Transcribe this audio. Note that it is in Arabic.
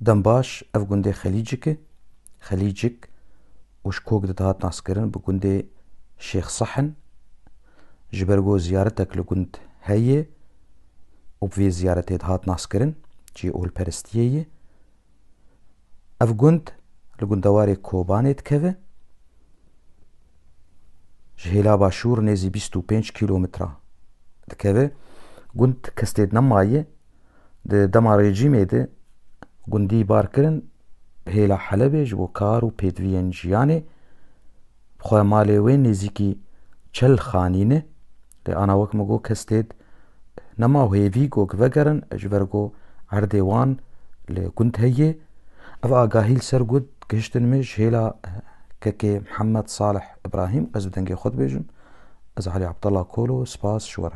دنباش اف گنده خلیجک وشكوك دهات ناسكرن بگنده شيخ صحن جبرگو زيارتك لگند هي وبفي زيارتي دهات ناسكرن جي اول پرستيهي اف گند لگندواري كوبانيت كوه جهيلا باشور نيزي 25 كيلومترا دكوه گند كستيد نمايه ده دما ريجيمي ده گندي باركرن هيلا حلبه جبو كار و پيدوين جياني بخواه مالي وين نزيكي چل خانينه ده انا وك مگو كستيد نما و هيفيگو گوگرن اجبرگو عردوان لگند هيه اف آگاهيل سر گود گشتن مش هيلا ككي محمد صالح ابراهيم از بدنگي خود بيجن از علي عبدالله كولو سپاس شور